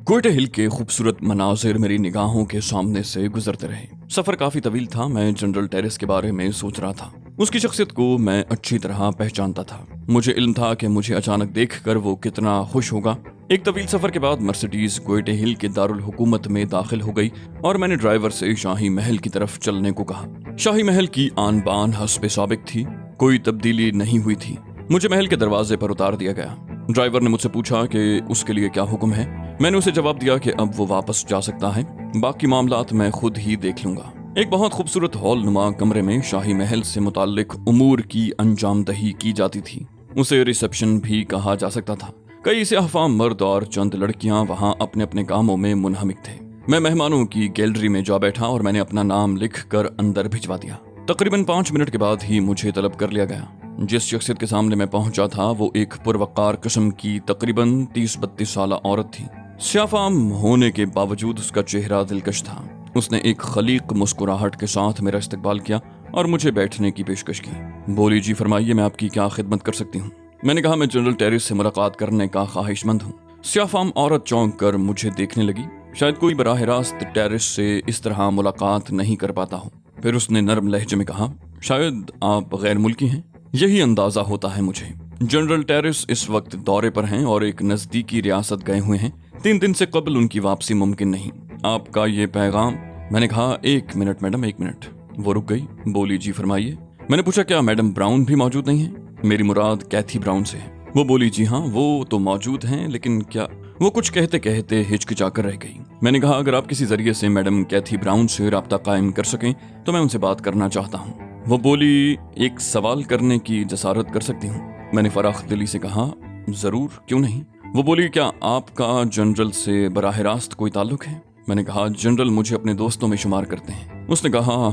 कोयटे हिल के खूबसूरत मनाजिर मेरी निगाहों के सामने से गुजरते रहे। सफर काफी तवील था। मैं जनरल टेरेस के बारे में सोच रहा था। उसकी शख्सियत को मैं अच्छी तरह पहचानता था। मुझे इल्म था कि मुझे अचानक देखकर वो कितना खुश होगा। एक तवील सफर के बाद मर्सिडीज कोयटे हिल के दारुल हुकूमत में दाखिल हो गई और मैंने ड्राइवर से शाही महल की तरफ चलने को कहा। शाही महल की आन बान हस्बे साबिक थी, कोई तब्दीली नहीं हुई थी। मुझे महल के दरवाजे पर उतार दिया गया। ड्राइवर ने मुझसे पूछा कि उसके लिए क्या हुक्म है। मैंने उसे जवाब दिया कि अब वो वापस जा सकता है, बाकी मामलात मैं खुद ही देख लूंगा। एक बहुत खूबसूरत हॉल नुमा कमरे में शाही महल से मुताल्लिक उमूर की अंजामदही की जाती थी। उसे रिसेप्शन भी कहा जा सकता था। कई सियाहफाम मर्द और चंद लड़कियां वहां अपने अपने कामों में मुनहमिक थे। मैं मेहमानों की गैलरी में जा बैठा और मैंने अपना नाम लिख कर अंदर भिजवा दिया। तकरीबन 5 मिनट के बाद ही मुझे तलब कर लिया गया। जिस शख्सियत के सामने मैं पहुंचा था वो एक पुरवकार किस्म की तकरीबन 30-32 साल औरत थी। स्याफाम होने के बावजूद उसका चेहरा दिलकश था। उसने एक खलीक मुस्कुराहट के साथ मेरा इस्तकबाल किया और मुझे बैठने की पेशकश की। बोली, जी फरमाइए, मैं आपकी क्या खिदमत कर सकती हूँ। मैंने कहा, मैं जनरल टेरेस से मुलाकात करने का ख्वाहिशमंद हूँ। स्याफाम औरत चौंक कर मुझे देखने लगी। शायद कोई बराह रास्त टेरेस से इस तरह मुलाकात नहीं कर पाता हो। फिर उसने नरम लहजे में कहा, शायद आप गैर मुल्की हैं। यही अंदाजा होता है मुझे। जनरल टेरेस इस वक्त दौरे पर हैं और एक नजदीकी रियासत गए हुए हैं। 3 दिन से कबल उनकी वापसी मुमकिन नहीं। आपका ये पैगाम। मैंने कहा, 1 मिनट मैडम, 1 मिनट। वो रुक गई। बोली, जी फरमाइए। मैंने पूछा, क्या मैडम ब्राउन भी मौजूद नहीं है? मेरी मुराद कैथी ब्राउन से है। वो बोली, जी हाँ, वो तो मौजूद हैं, लेकिन क्या। वो कुछ कहते कहते हिचकिचाकर रह गई। मैंने कहा, अगर आप किसी जरिए से मैडम कैथी ब्राउन से राब्ता कायम कर सकें तो मैं उनसे बात करना चाहता हूँ। वो बोली, एक सवाल करने की जसारत कर सकती हूँ। मैंने फराख दिली से कहा, जरूर, क्यों नहीं। वो बोली, क्या आपका जनरल से बराह रास्त कोई ताल्लुक है? मैंने कहा, जनरल मुझे अपने दोस्तों में शुमार करते हैं। उसने कहा,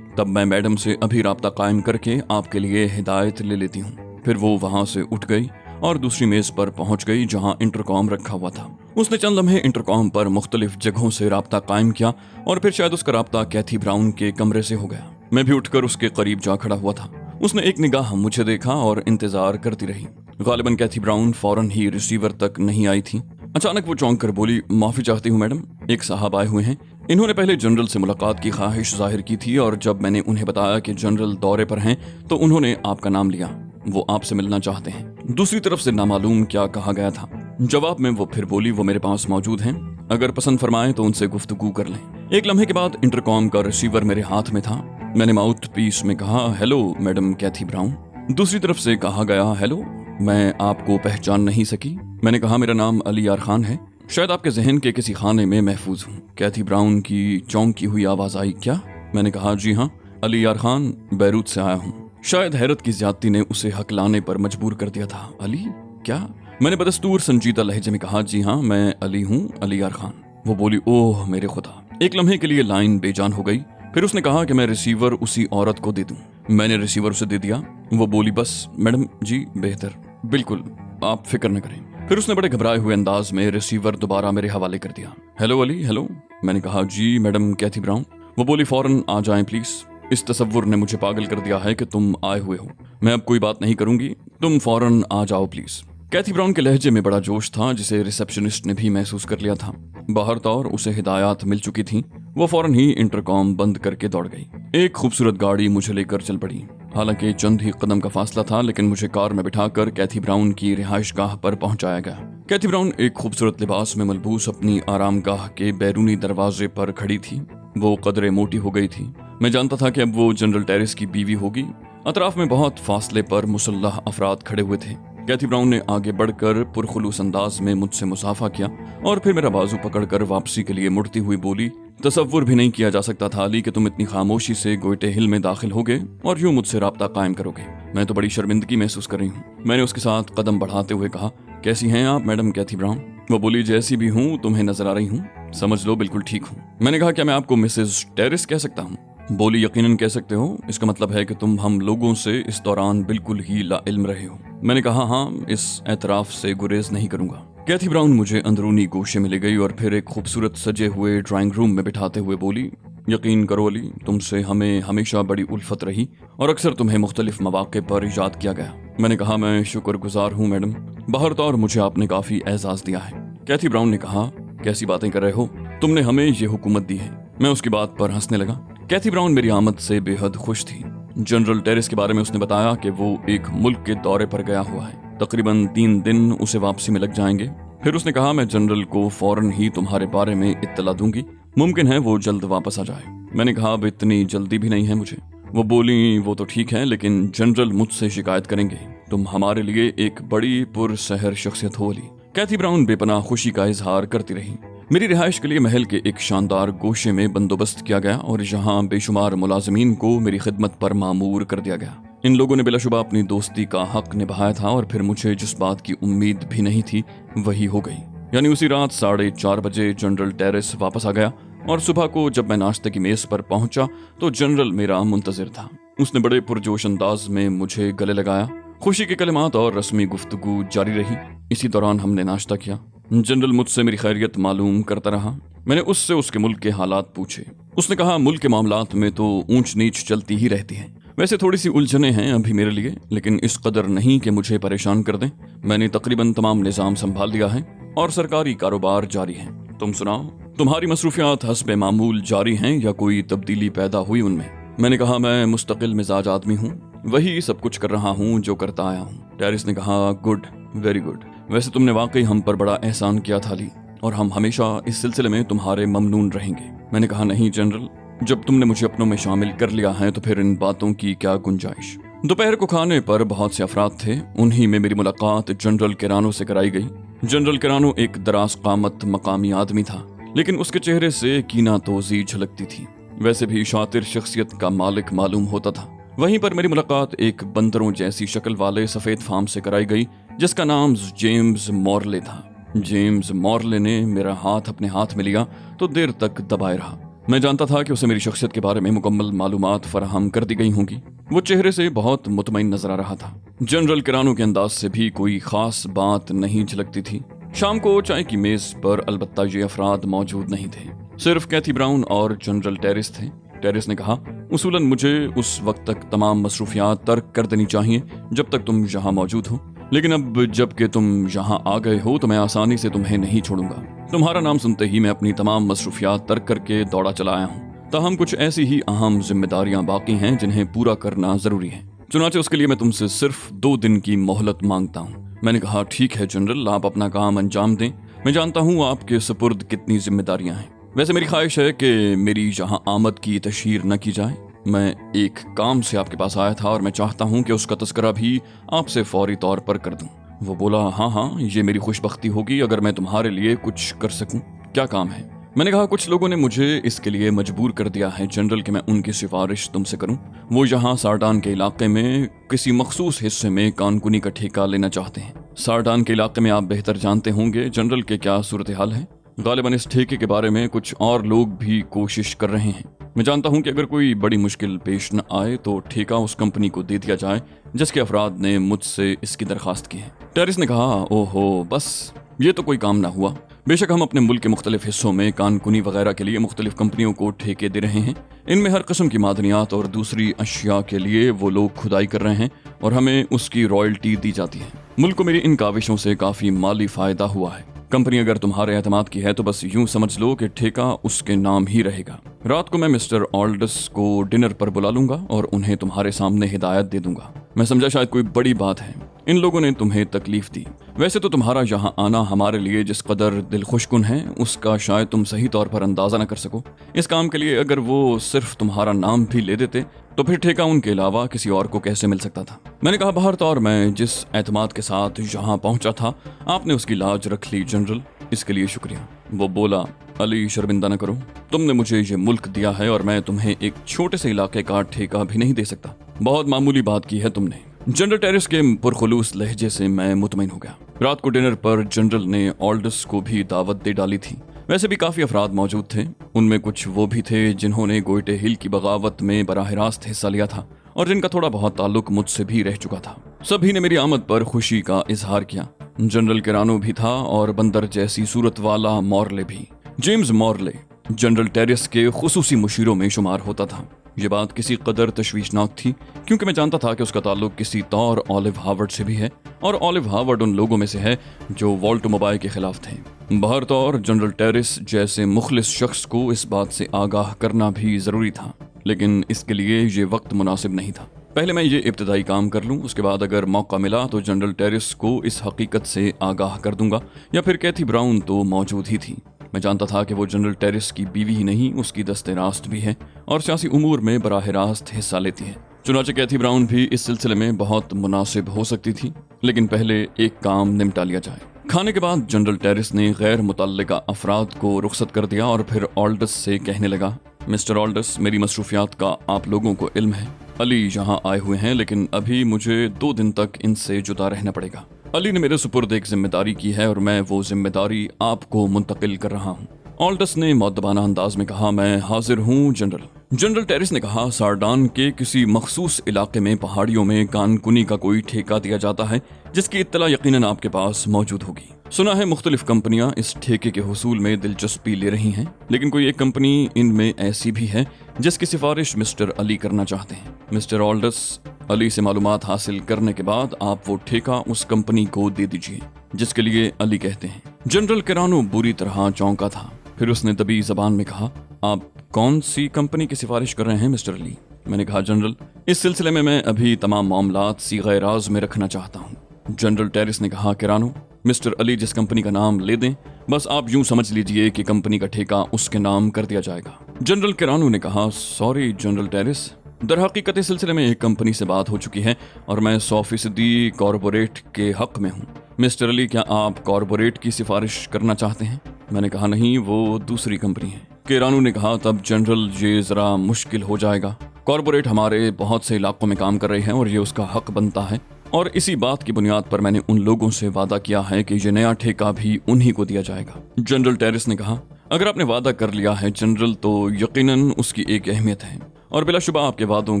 तब मैं मैडम से अभी राब्ता कायम करके आपके लिए हिदायत ले लेती हूँ। फिर वो वहां से उठ गई और दूसरी मेज पर पहुंच गई जहां इंटरकॉम रखा हुआ था। उसने चंद लम्हे इंटरकॉम पर मुख्तलिफ जगहों से राब्ता कायम किया और फिर शायद उसका राब्ता कैथी ब्राउन के कमरे से हो गया। मैं भी उठकर उसके करीब जा खड़ा हुआ था। उसने एक निगाह मुझे देखा और इंतजार करती रही। गालिबन कैथी ब्राउन फौरन ही रिसीवर तक नहीं आई थी। अचानक वो चौंक कर बोली, माफी चाहती हूँ मैडम, एक साहब आए हुए हैं। इन्होंने पहले जनरल से मुलाकात की ख्वाहिश जाहिर की थी और जब मैंने उन्हें बताया कि जनरल दौरे पर हैं तो उन्होंने आपका नाम लिया। वो आपसे मिलना चाहते हैं। दूसरी तरफ से नामालूम क्या कहा गया था। जवाब में वो फिर बोली, वो मेरे पास मौजूद हैं, अगर पसंद फरमाएं तो उनसे गुफ्तगू कर लें। एक लम्हे के बाद इंटरकॉम का रिसीवर मेरे हाथ में था। मैंने माउथ पीस में कहा, हेलो मैडम कैथी ब्राउन। दूसरी तरफ से कहा गया, हेलो, मैं आपको पहचान नहीं सकी। मैंने कहा, मेरा नाम अली यार खान है, शायद आपके जहन के किसी खाने में महफूज हूँ। कैथी ब्राउन की चौंकी हुई आवाज आई, क्या? मैंने कहा, जी हाँ, अली यार खान, बैरूत से आया हूँ। शायद हैरत की ज्यादती ने उसे हकलाने पर मजबूर कर दिया था। अली क्या? मैंने बदस्तूर संजीदा लहजे में कहा, जी हाँ, मैं अली हूँ, अली यार खान। वो बोली, ओह मेरे खुदा। एक लम्हे के लिए लाइन बेजान हो गई। फिर उसने कहा कि मैं रिसीवर उसी औरत को दे दूं। मैंने रिसीवर उसे दे दिया। वो बोली, बस मैडम जी, बेहतर, बिल्कुल, आप फिक्र न करें। फिर उसने बड़े घबराए हुए अंदाज में रिसीवर दोबारा मेरे हवाले कर दिया। Hello Ali, hello. मैंने कहा, जी मैडम कैथी ब्राउन। वो बोली, फौरन आ जाएं प्लीज। इस तसव्वुर ने मुझे पागल कर दिया है कि तुम आए हुए हो। मैं अब कोई बात नहीं करूंगी, तुम फौरन आ जाओ प्लीज। कैथी ब्राउन के लहजे में बड़ा जोश था जिसे रिसेप्शनिस्ट ने भी महसूस कर लिया था। बाहर तौर उसे हिदायत मिल चुकी थी। वो फौरन ही इंटरकॉम बंद करके दौड़ गई। एक खूबसूरत गाड़ी मुझे लेकर चल पड़ी। हालांकि चंद ही कदम का फासला था, लेकिन मुझे कार में बिठाकर कैथी ब्राउन की रिहाइशगाह पर पहुंचाया गया। कैथी ब्राउन एक खूबसूरत लिबास में मलबूस अपनी आरामगाह के बैरूनी दरवाजे पर खड़ी थी। वो कदरे मोटी हो गई थी। मैं जानता था कि अब वो जनरल टेरेस की बीवी होगी। अतराफ में बहुत फासले पर मुसल्लह अफराद खड़े हुए थे। कैथी ब्राउन ने आगे बढ़कर पुरखुलूस अंदाज में मुझसे मुसाफा किया और फिर मेरा बाजू पकड़कर वापसी के लिए मुड़ती हुई बोली, तसव्वुर भी नहीं किया जा सकता था अली कि तुम इतनी खामोशी से कोयटे हिल में दाखिल होगे और यूं मुझसे राब्ता कायम करोगे। मैं तो बड़ी शर्मिंदगी महसूस कर रही हूँ। मैंने उसके साथ कदम बढ़ाते हुए कहा, कैसी हैं आप मैडम कैथी ब्राउन? वो बोली, जैसी भी हूँ तुम्हें नजर आ रही हूँ, समझ लो बिल्कुल ठीक हूँ। मैंने कहा, क्या मैं आपको मिसेज टेरेस कह सकता हूँ? बोली, यकीनन कह सकते हो, इसका मतलब है कि तुम हम लोगों से इस दौरान बिल्कुल ही लाइल्म रहे हो। मैंने कहा, हाँ, इस एतराफ से गुरेज नहीं करूंगा। कैथी ब्राउन मुझे अंदरूनी गोशे में ले गई और फिर एक खूबसूरत सजे हुए ड्राइंग रूम में बिठाते हुए बोली, यकीन करो अली, तुमसे हमें हमेशा बड़ी उल्फत रही और अक्सर तुम्हें मुख्तलिफ मौके पर याद किया गया। मैंने कहा, मैं शुक्रगुजार हूँ मैडम, बाहर तौर मुझे आपने काफी एजाज दिया है। कैथी ब्राउन ने कहा, कैसी बातें कर रहे हो, तुमने हमें ये हुकूमत दी है। मैं उसकी बात पर हंसने लगा। कैथी ब्राउन मेरी आमद से बेहद खुश थी। जनरल टेरेस के बारे में उसने बताया कि वो एक मुल्क के दौरे पर गया हुआ है, तकरीबन 3 दिन उसे वापसी में लग जाएंगे। फिर उसने कहा मैं जनरल को फौरन ही तुम्हारे बारे में इत्तला दूंगी, मुमकिन है वो जल्द वापस आ जाए। मैंने कहा अब इतनी जल्दी भी नहीं है मुझे। वो बोली वो तो ठीक है, लेकिन जनरल मुझसे शिकायत करेंगे, तुम हमारे लिए एक बड़ी पुरसहर शख्सियत हो। कैथी ब्राउन बेपनाह खुशी का इजहार करती रही। मेरी रिहाइश के लिए महल के एक शानदार गोशे में बंदोबस्त किया गया और यहाँ बेशुमार मुलाजिमीन को मेरी खिदमत पर मामूर कर दिया गया। इन लोगों ने बिलाशुबा अपनी दोस्ती का हक निभाया था और फिर मुझे जिस बात की उम्मीद भी नहीं थी वही हो गई। यानी उसी रात 4:30 बजे जनरल टेरेस वापस आ गया और सुबह को जब मैं नाश्ते की मेज पर पहुंचा तो जनरल मेरा मुंतजिर था। उसने बड़े पुरजोश अंदाज में मुझे गले लगाया। खुशी के कलिमात और रस्मी गुफ्तगू जारी रही। इसी दौरान हमने नाश्ता किया। जनरल मुझसे मेरी खैरियत मालूम करता रहा। मैंने उससे उसके मुल्क के हालात पूछे। उसने कहा मुल्क के मामलात में तो ऊंच नीच चलती ही रहती है। वैसे थोड़ी सी उलझने हैं अभी मेरे लिए, लेकिन इस कदर नहीं कि मुझे परेशान कर दें। मैंने तकरीबन तमाम निज़ाम संभाल लिया है और सरकारी कारोबार जारी है। तुम सुनाओ, तुम्हारी मसरूफियात हस्बे मामूल जारी हैं या कोई तब्दीली पैदा हुई उनमें? मैंने कहा मैं मुस्तकिल मिजाज आदमी हूँ, वही सब कुछ कर रहा हूँ जो करता आया हूँ। टेरिस ने कहा गुड, वेरी गुड। वैसे तुमने वाकई हम पर बड़ा एहसान किया था ली, और हम हमेशा इस सिलसिले में तुम्हारे ममनून रहेंगे। मैंने कहा नहीं जनरल, जब तुमने मुझे अपनों में शामिल कर लिया है तो फिर इन बातों की क्या गुंजाइश। दोपहर को खाने पर बहुत से अफराद थे। उन्हीं में मेरी मुलाकात जनरल किरानो से कराई गई। जनरल किरानो एक दराज कामत मकामी आदमी था, लेकिन उसके चेहरे से कीना तोज़ी झलकती थी। वैसे भी शातिर शख्सियत का मालिक मालूम होता था। वहीं पर मेरी मुलाकात एक बंदरों जैसी शक्ल वाले सफेद फार्म से कराई गई जिसका नाम जेम्स मॉर्ले था। जेम्स मॉर्ले ने मेरा हाथ अपने हाथ में लिया तो देर तक दबाए रहा। मैं जानता था कि उसे मेरी शख्सियत के बारे में मुकम्मल मालूमात फराहम कर दी गई होंगी। वो चेहरे से बहुत मुतमईन नजर आ रहा था। जनरल किरानो के अंदाज से भी कोई खास बात नहीं झलकती थी। शाम को चाय की मेज पर अलबत्ता ये अफराद मौजूद नहीं थे, सिर्फ कैथी ब्राउन और जनरल टेरिस थे। टेरिस ने कहा उसूलन मुझे उस वक्त तक तमाम मसरूफियात तर्क कर देनी चाहिए जब तक तुम यहाँ मौजूद हो, लेकिन अब जबकि तुम यहाँ आ गए हो तो मैं आसानी से तुम्हें नहीं छोड़ूंगा। तुम्हारा नाम सुनते ही मैं अपनी तमाम मसरूफियात तर्क करके दौड़ा चला आया हूँ। ताहम कुछ ऐसी ही अहम जिम्मेदारियां बाकी हैं जिन्हें पूरा करना जरूरी है। चुनाचे उसके लिए मैं तुमसे सिर्फ 2 दिन की मोहलत मांगता हूँ। मैंने कहा ठीक है जनरल, आप अपना काम अंजाम दें। मैं जानता हूँ आपके सुपुर्द कितनी जिम्मेदारियां हैं। वैसे मेरी ख्वाहिश है कि मेरी यहाँ आमद की तशहीर न की जाए। मैं एक काम से आपके पास आया था और मैं चाहता हूँ कि उसका तस्करा भी आपसे फौरी तौर पर कर दूं। वो बोला हाँ, ये मेरी खुशबख्ती होगी अगर मैं तुम्हारे लिए कुछ कर सकूं। क्या काम है? मैंने कहा कुछ लोगों ने मुझे इसके लिए मजबूर कर दिया है जनरल कि मैं उनकी सिफारिश तुमसे करूं। वो यहाँ सार्डान के इलाके में किसी मखसूस हिस्से में कानकुनी का ठेका लेना चाहते हैं। सार्डान के इलाके में आप बेहतर जानते होंगे जनरल के क्या सूरत हाल है। गालिबन इस ठेके के बारे में कुछ और लोग भी कोशिश कर रहे हैं। मैं जानता हूं कि अगर कोई बड़ी मुश्किल पेश न आए तो ठेका उस कंपनी को दे दिया जाए जिसके अफराद ने मुझसे इसकी दरखास्त की है। टेरिस ने कहा ओहो, बस ये तो कोई काम ना हुआ। बेशक हम अपने मुल्क के मुख्तलिफ हिस्सों में कानकुनी वगैरह के लिए मुख्तलिफ कंपनियों को ठेके दे रहे हैं। इनमें हर किस्म की मादनियात और दूसरी अशिया के लिए वो लोग खुदाई कर रहे हैं और हमें उसकी रॉयल्टी दी जाती है। मुल्क को मेरी इन काविशों से काफी माली फायदा हुआ है। कंपनी अगर तुम्हारे एतमाद की है तो बस यूं समझ लो कि ठेका उसके नाम ही रहेगा। रात को मैं मिस्टर ऑल्डस को डिनर पर बुला लूंगा और उन्हें तुम्हारे सामने हिदायत दे दूंगा। मैं समझा शायद कोई बड़ी बात है, इन लोगों ने तुम्हें तकलीफ दी। वैसे तो तुम्हारा यहाँ आना हमारे लिए जिस कदर दिल खुशकुन है उसका शायद तुम सही तौर पर अंदाजा न कर सको। इस काम के लिए अगर वो सिर्फ तुम्हारा नाम भी ले देते तो फिर ठेका उनके अलावा किसी और को कैसे मिल सकता था। मैंने कहा बहर तौर मैं जिस एतमाद के साथ यहाँ पहुंचा था आपने उसकी लाज रख ली जनरल, इसके लिए शुक्रिया। वो बोला अली शर्मिंदा न करो, तुमने मुझे ये मुल्क दिया है और मैं तुम्हें एक छोटे से इलाके का ठेका भी नहीं दे सकता। बहुत मामूली बात की है तुमने। जनरल टेरिस के पुरखुलूस लहजे से मैं मुतमईन हो गया। रात को डिनर पर जनरल ने ऑल्डस को भी दावत दे डाली थी। वैसे भी काफी अफराद मौजूद थे। उनमें कुछ वो भी थे जिन्होंने गोइटे हिल की बगावत में बराह रास्त हिस्सा लिया था और जिनका थोड़ा बहुत ताल्लुक मुझसे भी रह चुका था। सभी ने मेरी आमद पर खुशी का इजहार किया। जनरल किरानो भी था और बंदर जैसी सूरत वाला मॉर्ले भी। जेम्स मॉर्ले जनरल टेरिस के खुसूसी मुशीरों में शुमार होता था। ये बात किसी कदर तशवीशनाक थी क्योंकि मैं जानता था कि उसका ताल्लुक किसी तौर ऑलिव हार्वर्ड से भी है और ऑलिव हार्वर्ड उन लोगों में से है जो वॉल्ट मोबाइल के खिलाफ थे। बहरतौर जनरल टेरिस जैसे मुखलिस शख्स को इस बात से आगाह करना भी ज़रूरी था, लेकिन इसके लिए ये वक्त मुनासिब नहीं था। पहले मैं ये इब्तदाई काम कर लूँ, उसके बाद अगर मौका मिला तो जनरल टेरिस को इस हकीकत से आगाह कर दूंगा। या फिर कैथी ब्राउन तो मौजूद ही थी। मैं जानता था कि वो जनरल टेरिस की बीवी ही नहीं, उसकी दस्ते रास्त भी है और सियासी उमूर में बराह रास्त हिस्सा लेती है। चुनांचे कैथी ब्राउन भी इस सिलसिले में बहुत मुनासिब हो सकती थी, लेकिन पहले एक काम निपटा लिया जाए। खाने के बाद जनरल टेरिस ने गैर मुतल्लिका अफराद को रुखसत कर दिया और फिर ऑल्डस से कहने लगा, मिस्टर ऑल्डस, मेरी मसरूफियात का आप लोगों को इल्म है। अली यहाँ आए हुए हैं, लेकिन अभी मुझे 2 दिन तक इनसे जुदा रहना पड़ेगा। अली ने मेरे सुपुर्द एक जिम्मेदारी की है और मैं वो जिम्मेदारी आपको मुंतकिल कर रहा हूँ। ऑल्डस ने मुअद्दबाना अंदाज में कहा, मैं हाजिर हूँ जनरल। जनरल टेरिस ने कहा, सारडान के किसी मखसूस इलाके में पहाड़ियों में कानकुनी का कोई ठेका दिया जाता है, जिसकी इत्तला यकीनन आपके पास मौजूद होगी। सुना है मुख्तलिफ कंपनियां इस ठेके के हुसूल में दिलचस्पी ले रही हैं, लेकिन कोई एक कंपनी इनमें ऐसी भी है जिसकी सिफारिश मिस्टर अली करना चाहते हैं। मिस्टर ऑल्डस, अली से मालूमात हासिल करने के बाद आप वो ठेका उस कंपनी को दे दीजिए जिसके लिए अली कहते हैं। जनरल किरानो बुरी तरह चौंका था। फिर उसने दबी जबान में कहा, आप कौन सी कंपनी की सिफारिश कर रहे हैं मिस्टर अली? मैंने कहा, जनरल, इस सिलसिले में मैं अभी तमाम मामलात सीग़े राज में रखना चाहता हूँ। जनरल टेरिस ने कहा, किरानो, मिस्टर अली जिस कंपनी का नाम ले दें, बस आप यूं समझ लीजिए कि कंपनी का ठेका उसके नाम कर दिया जाएगा। जनरल किरानो ने कहा, सॉरी जनरल टेरिस, दर हकीकत इस सिलसिले में एक कंपनी से बात हो चुकी है और मैं 100% कॉरपोरेट के हक में हूँ। मिस्टर अली, क्या आप कॉरपोरेट की सिफारिश करना चाहते हैं? मैंने कहा, नहीं, वो दूसरी कंपनी है। किरानो ने कहा, तब जनरल ये जरा मुश्किल हो जाएगा। कॉरपोरेट हमारे बहुत से इलाकों में काम कर रहे हैं और ये उसका हक बनता है, और इसी बात की बुनियाद पर मैंने उन लोगों से वादा किया है कि ये नया ठेका भी उन्हीं को दिया जाएगा। जनरल टेरिस ने कहा, अगर आपने वादा कर लिया है जनरल, तो यकीनन उसकी एक अहमियत है और बिलाशुबा आपके वादों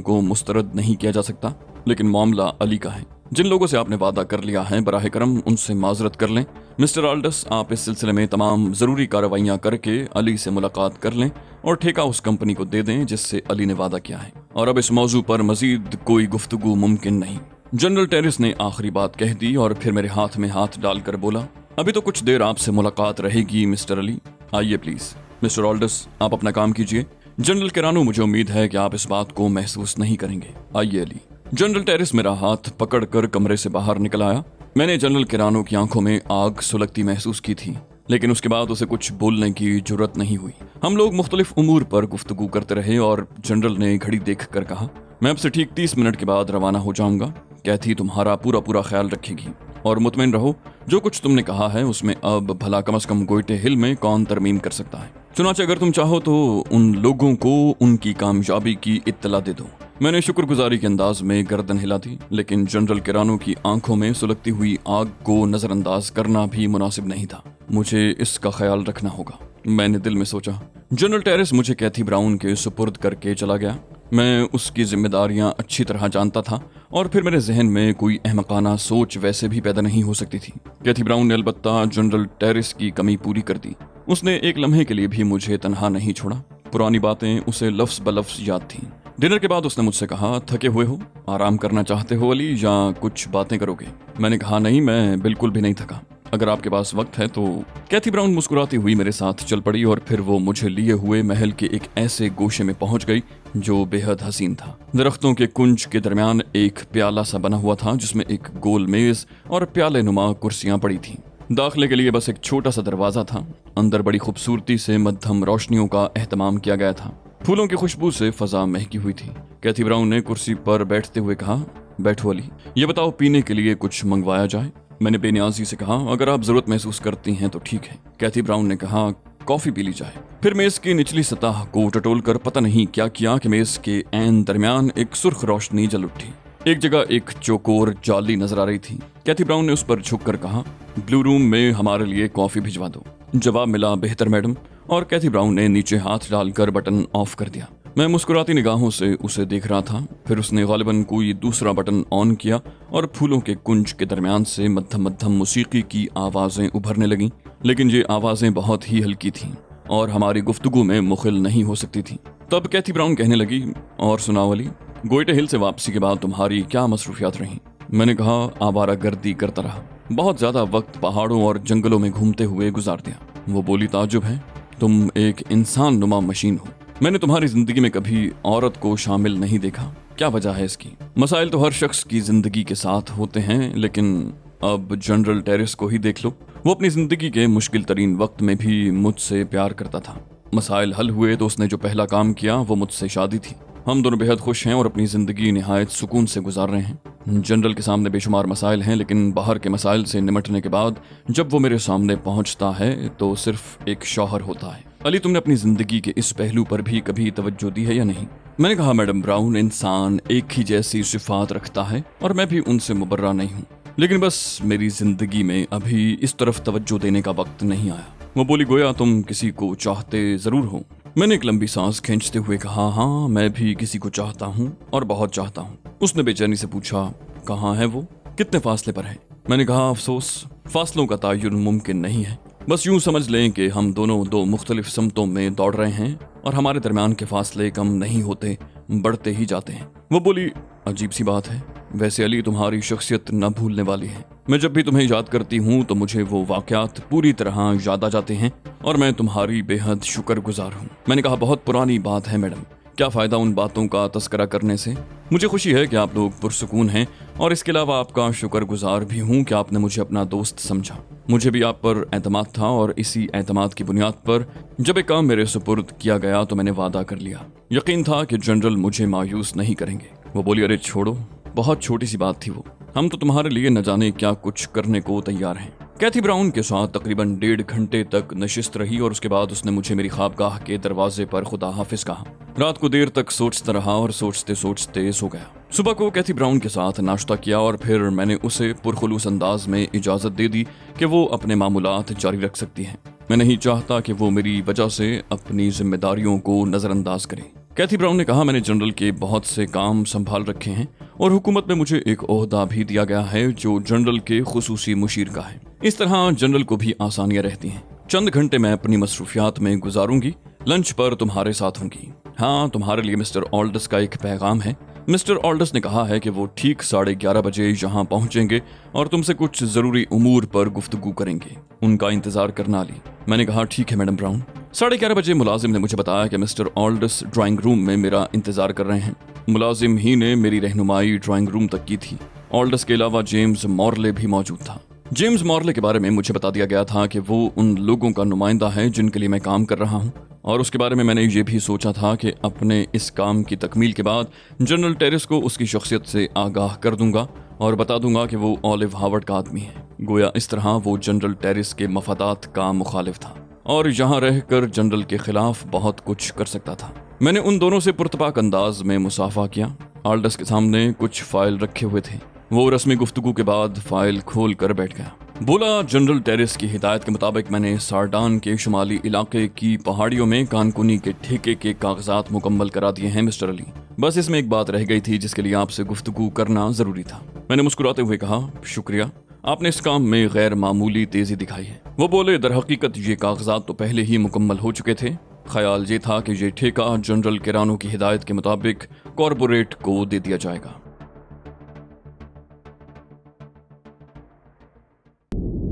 को मुस्तरद नहीं किया जा सकता, लेकिन मामला अली का है। जिन लोगों से आपने वादा कर लिया है, बराह करम उनसे माजरत कर लें। मिस्टर ऑल्डस, आप इस सिलसिले में तमाम ज़रूरी कार्रवाइयाँ करके अली से मुलाकात कर लें और ठेका उस कंपनी को दे दें जिससे अली ने वादा किया है, और अब इस मौजू पर मजीद कोई गुफ्तगू मुमकिन नहीं। जनरल टेरिस ने आखिरी बात कह दी और फिर मेरे हाथ में हाथ डालकर बोला, अभी तो कुछ देर आपसे मुलाकात रहेगी मिस्टर अली, आइए प्लीज। मिस्टर ऑल्डस, आप अपना काम कीजिए। जनरल किरानो, मुझे उम्मीद है कि आप इस बात को महसूस नहीं करेंगे, आइए अली। जनरल टेरिस मेरा हाथ पकड़कर कमरे से बाहर निकल आया। मैंने जनरल किरानो की आंखों में आग सुलगती महसूस की थी, लेकिन उसके बाद उसे कुछ बोलने की जुर्रत नहीं हुई। हम लोग मुख्तलिफ उमूर पर गुफ्तगू करते रहे और जनरल ने घड़ी देख कर कहा, मैं अब से ठीक 30 मिनट के बाद रवाना हो जाऊंगा। कैथी तुम्हारा पूरा ख्याल रखेगी और मुतमईन रहो, जो कुछ तुमने कहा है उसमें अब भला कम से कम गोइटे हिल में कौन तरमीम कर सकता है। चुनांचे अगर तुम चाहो तो उन लोगों को उनकी कामयाबी की इत्तला दे दो। मैंने शुक्रगुजारी के अंदाज में गर्दन हिला दी, लेकिन जनरल किरानो की आंखों में सुलगती हुई आग को नजरअंदाज करना भी मुनासिब नहीं था। मुझे इसका ख्याल रखना होगा, मैंने दिल में सोचा। जनरल टेरिस मुझे कैथी ब्राउन के सुपुर्द करके चला गया। मैं उसकी जिम्मेदारियां अच्छी तरह जानता था और फिर मेरे जहन में कोई अहमकाना सोच वैसे भी पैदा नहीं हो सकती थी। कैथी ब्राउन ने अलबत्ता जनरल टेरिस की कमी पूरी कर दी। उसने एक लम्हे के लिए भी मुझे तन्हा नहीं छोड़ा। पुरानी बातें उसे लफ्ज बलफ्ज याद थीं। डिनर के बाद उसने मुझसे कहा, थके हुए हो, आराम करना चाहते हो अली, या कुछ बातें करोगे? मैंने कहा, नहीं, मैं बिल्कुल भी नहीं थका, अगर आपके पास वक्त है तो। कैथी ब्राउन मुस्कुराती हुई मेरे साथ चल पड़ी और फिर वो मुझे लिए हुए महल के एक ऐसे गोशे में पहुंच गई जो बेहद हसीन था। दरख्तों के कुंज के दरमियान एक प्याला सा बना हुआ था जिसमें एक गोल मेज और प्याले नुमा कुर्सियां पड़ी थीं। दाखिले के लिए बस एक छोटा सा दरवाजा था। अंदर बड़ी खूबसूरती से मध्यम रोशनियों का एहतमाम किया गया था। फूलों की खुशबू से फजा महकी हुई थी। कैथी ब्राउन ने कुर्सी पर बैठते हुए कहा, बैठो अली, ये बताओ पीने के लिए कुछ मंगवाया जाए? मैंने बेनियाजी से कहा, अगर आप जरूरत महसूस करती हैं तो ठीक है। कैथी ब्राउन ने कहा, कॉफी पी ली जाए। फिर मेज की निचली सतह को टटोल कर पता नहीं क्या किया कि मेज के ऐन दरमियान एक सुर्ख रोशनी जल उठी। एक जगह एक चौकोर जाली नजर आ रही थी। कैथी ब्राउन ने उस पर झुककर कहा, ब्लू रूम में हमारे लिए कॉफी भिजवा दो। जवाब मिला, बेहतर मैडम, और कैथी ब्राउन ने नीचे हाथ डालकर बटन ऑफ कर दिया। मैं मुस्कुराती निगाहों से उसे देख रहा था। फिर उसने गालिबन कोई दूसरा बटन ऑन किया और फूलों के कुंज के दरमियान से मध्यम मध्यम मौसीकी की आवाजें उभरने लगीं, लेकिन ये आवाजें बहुत ही हल्की थीं और हमारी गुफ्तगू में मुखिल नहीं हो सकती थी। तब कैथी ब्राउन कहने लगी, और सुनाओ अली, गोइटे हिल से वापसी के बाद तुम्हारी क्या मसरूफियात रहीं? मैंने कहा, आवारा गर्दी करता रहा। बहुत ज्यादा वक्त पहाड़ों और जंगलों में घूमते हुए गुजार दिया। वो बोली, ताज्जुब है, तुम एक इंसान नुमा मशीन हो। मैंने तुम्हारी जिंदगी में कभी औरत को शामिल नहीं देखा। क्या वजह है इसकी? मसाइल तो हर शख्स की जिंदगी के साथ होते हैं, लेकिन अब जनरल टेरेस को ही देख लो। वो अपनी जिंदगी के मुश्किल तरीन वक्त में भी मुझसे प्यार करता था। मसाइल हल हुए तो उसने जो पहला काम किया वो मुझसे शादी थी। हम दोनों बेहद खुश हैं और अपनी जिंदगी निहायत सुकून से गुजार रहे हैं। जनरल के सामने बेशुमार मसाइल हैं, लेकिन बाहर के मसाइल से निमटने के बाद जब वो मेरे सामने पहुंचता है तो सिर्फ एक शौहर होता है। अली, तुमने अपनी जिंदगी के इस पहलू पर भी कभी तवज्जो दी है या नहीं? मैंने कहा, मैडम ब्राउन, इंसान एक ही जैसी सिफात रखता है और मैं भी उनसे मुबर्रा नहीं हूँ, लेकिन बस मेरी जिंदगी में अभी इस तरफ तवज्जो देने का वक्त नहीं आया। वो बोली, गोया तुम किसी को चाहते जरूर हो। मैंने एक लंबी सांस खींचते हुए कहा, हाँ, मैं भी किसी को चाहता हूँ और बहुत चाहता हूँ। उसने बेचैनी से पूछा, कहाँ है वो, कितने फासले पर है? मैंने कहा, अफसोस, फासलों का तयन मुमकिन नहीं है। बस यूं समझ लें कि हम दोनों दो मुख्तलिफ समतों में दौड़ रहे हैं और हमारे दरमियान के फासले कम नहीं होते, बढ़ते ही जाते हैं। वो बोली, अजीब सी बात है। वैसे अली, तुम्हारी शख्सियत न भूलने वाली है। मैं जब भी तुम्हें याद करती हूँ तो मुझे वो वाक़यात पूरी तरह याद आ जाते हैं और मैं तुम्हारी बेहद शुक्रगुजार हूँ। मैंने कहा, बहुत पुरानी बात है मैडम, क्या फ़ायदा उन बातों का तस्करा करने से। मुझे खुशी है कि आप लोग पुरसुकून हैं और इसके अलावा आपका शुक्रगुजार भी हूँ कि आपने मुझे अपना दोस्त समझा। मुझे भी आप पर एतमाद था और इसी एतमाद की बुनियाद पर जब एक काम मेरे सुपुर्द किया गया तो मैंने वादा कर लिया। यकीन था कि जनरल मुझे मायूस नहीं करेंगे। वो बोली, अरे छोड़ो, बहुत छोटी सी बात थी वो, हम तो तुम्हारे लिए न जाने क्या कुछ करने को तैयार हैं। कैथी ब्राउन के साथ तकरीबन 1.5 घंटे तक नशिस्त रही और उसके बाद उसने मुझे मेरी ख्वाबगाह के दरवाजे पर खुदा हाफिज कहा। रात को देर तक सोचता रहा और सोचते सोचते सो गया। सुबह को कैथी ब्राउन के साथ नाश्ता किया और फिर मैंने उसे पुरखुलूस अंदाज में इजाजत दे दी कि वो अपने मामूलात जारी रख सकती है। मैं नहीं चाहता कि वो मेरी वजह से अपनी जिम्मेदारियों को नजरअंदाज करे। कैथी ब्राउन ने कहा, मैंने जनरल के बहुत से काम संभाल रखे हैं और हुकूमत में मुझे एक ओहदा भी दिया गया है जो जनरल के खुसूसी मुशीर का है। इस तरह जनरल को भी आसानियां रहती हैं। चंद घंटे मैं अपनी मसरूफियात में गुजारूंगी, लंच पर तुम्हारे साथ होंगी। हाँ, तुम्हारे लिए मिस्टर ऑल्डस का एक पैगाम है। मिस्टर ऑल्डस ने कहा है कि वो ठीक 11:30 बजे यहाँ पहुंचेंगे और तुमसे कुछ जरूरी उमूर पर गुफ्तगू करेंगे। उनका इंतजार करना ली। मैंने कहा, ठीक है मैडम ब्राउन। 11:30 बजे मुलाजिम ने मुझे बताया कि मिस्टर ऑल्डस ड्राइंग रूम में मेरा इंतजार कर रहे हैं। मुलाजिम ही ने मेरी रहनुमाई ड्राइंग रूम तक की थी। ऑल्डस के अलावा जेम्स मॉर्ले भी मौजूद था। जेम्स मॉर्ले के बारे में मुझे बता दिया गया था कि वो उन लोगों का नुमाइंदा है जिनके लिए मैं काम कर रहा हूँ, और उसके बारे में मैंने ये भी सोचा था कि अपने इस काम की तकमील के बाद जनरल टेरेस को उसकी शख्सियत से आगाह कर दूंगा और बता दूंगा कि वो ऑलिव हावर्ड का आदमी है। गोया इस तरह वो जनरल टेरेस के मफादात का मुखालिफ था और यहाँ रहकर जनरल के खिलाफ बहुत कुछ कर सकता था। मैंने उन दोनों से पुरतपाक अंदाज में मुसाफा किया। ऑल्डस के सामने कुछ फाइल रखे हुए थे। वो रस्मी गुफ्तगू के बाद फाइल खोल कर बैठ गया। बोला, जनरल टेरेस की हिदायत के मुताबिक मैंने सार्डान के शुमाली इलाके की पहाड़ियों में कानकुनी के ठेके के कागजात मुकम्मल करा दिए हैं मिस्टर अली। बस इसमें एक बात रह गई थी जिसके लिए आपसे गुफ्तगू करना जरूरी था। मैंने मुस्कुराते हुए कहा, शुक्रिया, आपने इस काम में गैर मामूली तेजी दिखाई है। वो बोले, दर हकीकत ये कागजात तो पहले ही मुकम्मल हो चुके थे। ख्याल ये था कि ये ठेका जनरल किरानो की हिदायत के मुताबिक कॉरपोरेट को दे दिया जाएगा।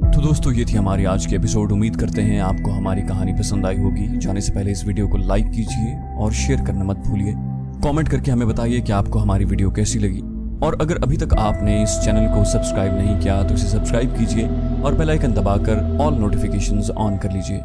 तो दोस्तों, ये थी हमारी आज की एपिसोड। उम्मीद करते हैं आपको हमारी कहानी पसंद आई होगी। जाने से पहले इस वीडियो को लाइक कीजिए और शेयर करना मत भूलिए। कमेंट करके हमें बताइए कि आपको हमारी वीडियो कैसी लगी, और अगर अभी तक आपने इस चैनल को सब्सक्राइब नहीं किया तो इसे सब्सक्राइब कीजिए और बेल आइकन दबाकर ऑल नोटिफिकेशंस ऑन कर लीजिए।